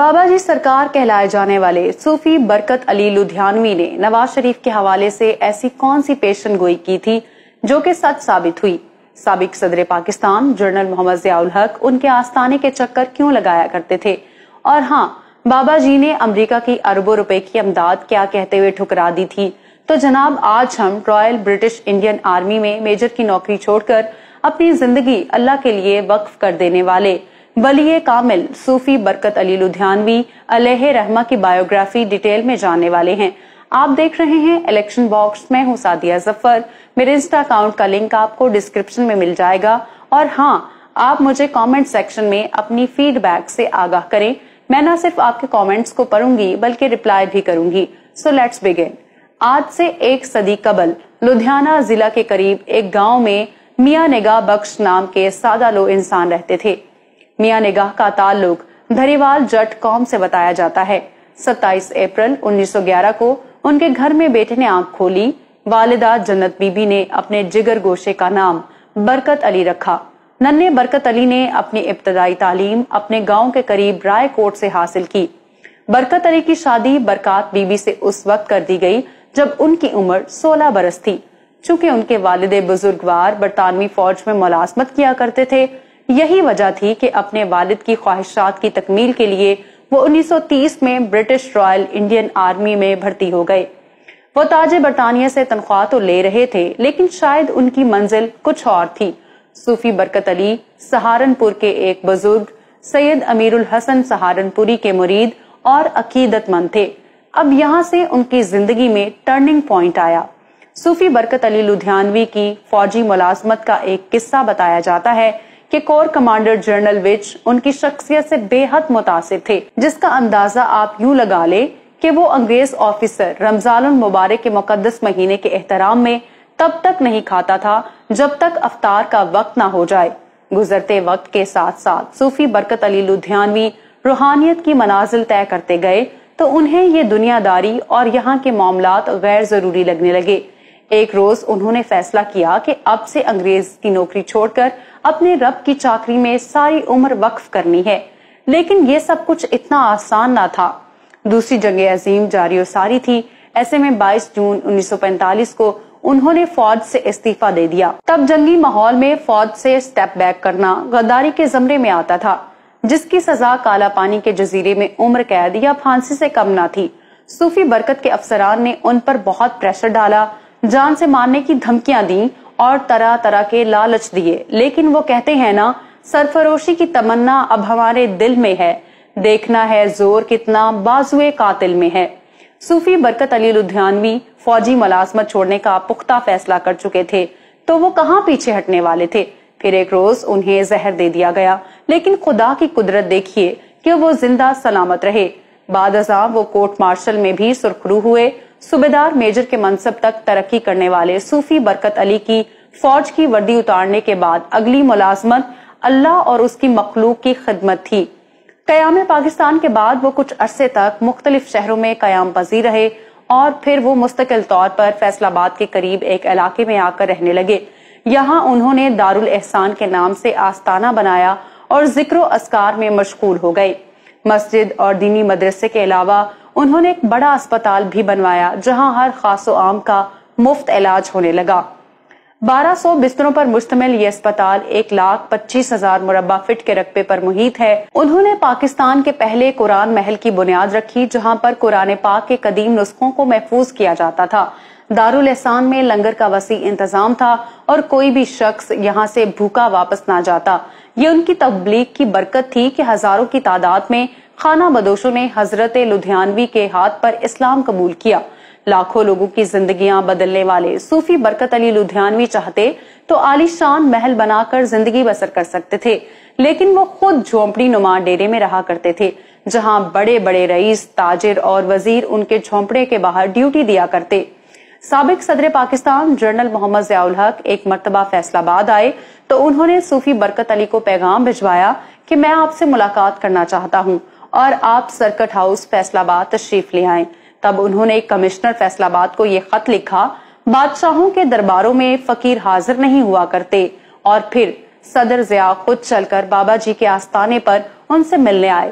بابا جی سرکار کہلائے جانے والے صوفی برکت علی لدھیانوی نے نواز شریف کے حوالے سے ایسی کون سی پیشن گوئی کی تھی جو کہ سچ ثابت ہوئی؟ سابق صدر پاکستان جنرل محمد ضیاء الحق ان کے آستانے کے چکر کیوں لگایا کرتے تھے؟ اور ہاں، بابا جی نے امریکہ کی اربوں روپے کی امداد کیا کہتے ہوئے ٹھکرا دی تھی؟ تو جناب آج ہم رائل برٹش انڈین آرمی میں میجر کی نوکری چھوڑ کر اپنی زندگی اللہ کے لیے وقف کر دینے والے ولی کامل صوفی برکت علی لدھیانوی علیہ رحمہ کی بایوگرافی ڈیٹیل میں جاننے والے ہیں۔ آپ دیکھ رہے ہیں الیکشن باکس، میں ہوں سعدیہ ظفر۔ میرے انسٹا اکاؤنٹ کا لنک آپ کو ڈسکرپشن میں مل جائے گا، اور ہاں، آپ مجھے کامنٹ سیکشن میں اپنی فیڈ بیک سے آگاہ کریں۔ میں نہ صرف آپ کے کامنٹس کو پڑھوں گی بلکہ ریپلائی بھی کروں گی۔ So let's begin. آج سے 1 صدی قبل لدھیانہ ضلع کے قریب ایک گاؤں میں میاں نگاہ بخش نام کے سادہ لو انسان رہتے تھے۔ میاں نگاہ کا تعلق دھریوال جٹ قوم سے بتایا جاتا ہے۔ 27 اپریل 1911 کو ان کے گھر میں بیٹے نے آنکھ کھولی۔ والدہ جنت بی بی نے اپنے جگر گوشے کا نام برکت علی رکھا۔ ننھے برکت علی نے اپنی ابتدائی تعلیم اپنے گاؤں کے قریب رائے کوٹ سے حاصل کی۔ برکت علی کی شادی برکات بی بی سے اس وقت کر دی گئی جب ان کی عمر 16 برس تھی۔ چونکہ ان کے والد بزرگوار برطانوی فوج میں ملازمت کیا کرتے تھے، یہی وجہ تھی کہ اپنے والد کی خواہشات کی تکمیل کے لیے وہ 1930 میں برٹش رائل انڈین آرمی میں بھرتی ہو گئے۔ وہ تاج برطانیہ سے تنخواہ تو لے رہے تھے، لیکن شاید ان کی منزل کچھ اور تھی۔ صوفی برکت علی سہارنپور کے ایک بزرگ سید امیر الحسن سہارنپوری کے مرید اور عقیدت مند تھے۔ اب یہاں سے ان کی زندگی میں ٹرننگ پوائنٹ آیا۔ صوفی برکت علی لدھیانوی کی فوجی ملازمت کا ایک قصہ بتایا جاتا ہے کہ کور کمانڈر جنرل وچ ان کی شخصیت سے بے حد متاثر تھے، جس کا اندازہ آپ یوں لگا لیں کہ وہ انگریز آفیسر رمضان المبارک کے مقدس مہینے کے احترام میں تب تک نہیں کھاتا تھا جب تک افطار کا وقت نہ ہو جائے۔ گزرتے وقت کے ساتھ ساتھ صوفی برکت علی لدھیانوی روحانیت کی منازل طے کرتے گئے تو انہیں یہ دنیا داری اور یہاں کے معاملات غیر ضروری لگنے لگے۔ ایک روز انہوں نے فیصلہ کیا کہ اب سے انگریز کی نوکری چھوڑ کر اپنے رب کی چاکری میں ساری عمر وقف کرنی ہے۔ لیکن یہ سب کچھ اتنا آسان نہ تھا۔ دوسری جنگ عظیم جاری و ساری تھی۔ ایسے میں 22 جون 1945 کو انہوں نے فوج سے استعفیٰ دے دیا۔ تب جنگی ماحول میں فوج سے سٹیپ بیک کرنا غداری کے زمرے میں آتا تھا، جس کی سزا کالا پانی کے جزیرے میں عمر قید یا پھانسی سے کم نہ تھی۔ صوفی برکت کے افسران نے ان پر بہت پریشر ڈالا، جان سے مارنے کی دھمکیاں دیں اور طرح طرح کے لالچ دیے، لیکن وہ کہتے ہیں نا، سرفروشی کی تمنا اب ہمارے دل میں ہے، دیکھنا ہے زور کتنا بازوئے قاتل میں ہے۔ صوفی برکت علی لدھیانوی فوجی ملازمت چھوڑنے کا پختہ فیصلہ کر چکے تھے، تو وہ کہاں پیچھے ہٹنے والے تھے۔ پھر ایک روز انہیں زہر دے دیا گیا، لیکن خدا کی قدرت دیکھیے کہ وہ زندہ سلامت رہے۔ بعد ازاں وہ کورٹ مارشل میں بھی سرخرو ہوئے۔ صوبیدار میجر کے منصب تک ترقی کرنے والے صوفی برکت علی کی فوج کی وردی اتارنے کے بعد اگلی ملازمت اللہ اور اس کی مخلوق کی خدمت تھی۔ قیام پاکستان کے بعد وہ کچھ عرصے تک مختلف شہروں میں قیام پذیر رہے، اور پھر وہ مستقل طور پر فیصل آباد کے قریب ایک علاقے میں آ کر رہنے لگے۔ یہاں انہوں نے دارالاحسان کے نام سے آستانہ بنایا اور ذکر و اذکار میں مشغول ہو گئے۔ مسجد اور دینی مدرسے کے علاوہ انہوں نے ایک بڑا اسپتال بھی بنوایا، جہاں ہر خاص و عام کا مفت علاج ہونے لگا۔ 1200 بستروں پر مشتمل یہ اسپتال 1,25,000 مربع فٹ کے رقبے پر محیط ہے۔ انہوں نے پاکستان کے پہلے قرآن محل کی بنیاد رکھی، جہاں پر قرآن پاک کے قدیم نسخوں کو محفوظ کیا جاتا تھا۔ دارالاحسان میں لنگر کا وسیع انتظام تھا اور کوئی بھی شخص یہاں سے بھوکا واپس نہ جاتا۔ یہ ان کی تبلیغ کی برکت تھی کہ ہزاروں کی تعداد میں خانہ بدوشوں نے حضرت لدھیانوی کے ہاتھ پر اسلام قبول کیا۔ لاکھوں لوگوں کی زندگیاں بدلنے والے صوفی برکت علی لدھیانوی چاہتے تو عالی شان محل بنا کر زندگی بسر کر سکتے تھے، لیکن وہ خود جھونپڑی نما ڈیرے میں رہا کرتے تھے، جہاں بڑے بڑے رئیس، تاجر اور وزیر ان کے جھونپڑے کے باہر ڈیوٹی دیا کرتے۔ سابق صدر پاکستان جنرل محمد ضیاء الحق ایک مرتبہ فیصل آباد آئے تو انہوں نے صوفی برکت علی کو پیغام بھجوایا کہ میں آپ سے ملاقات کرنا چاہتا ہوں اور آپ سرکٹ ہاؤس فیصل آباد تشریف لے آئیں۔ تب انہوں نے کمشنر فیصل آباد کو یہ خط لکھا: بادشاہوں کے درباروں میں فقیر حاضر نہیں ہوا کرتے، اور پھر صدر ضیاء خود چل کر بابا جی کے آستانے پر ان سے ملنے آئے۔